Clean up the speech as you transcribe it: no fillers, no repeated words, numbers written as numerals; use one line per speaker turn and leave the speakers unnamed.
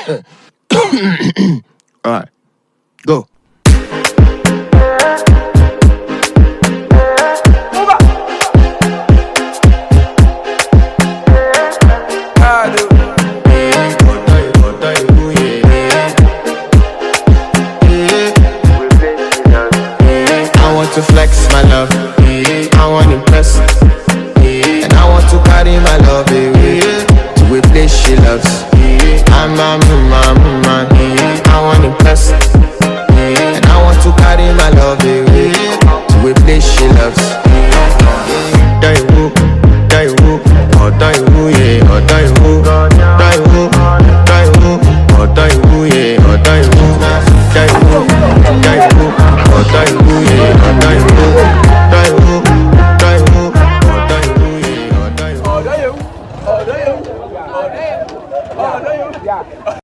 All right, go. I want to flex my love, I want to impress, and I want to carry my love away to a place she loves. I'm a man, I want to impress, and I want to carry my love away to a place she loves. Die who, oh die who, yeah, oh die who, die who, oh die who, yeah, oh die who, die who, oh die who, yeah, oh die who, die who, oh die who, yeah, oh die who.
Oh, do you? Oh, do you? Oh, do you? Oh, do you? Yeah.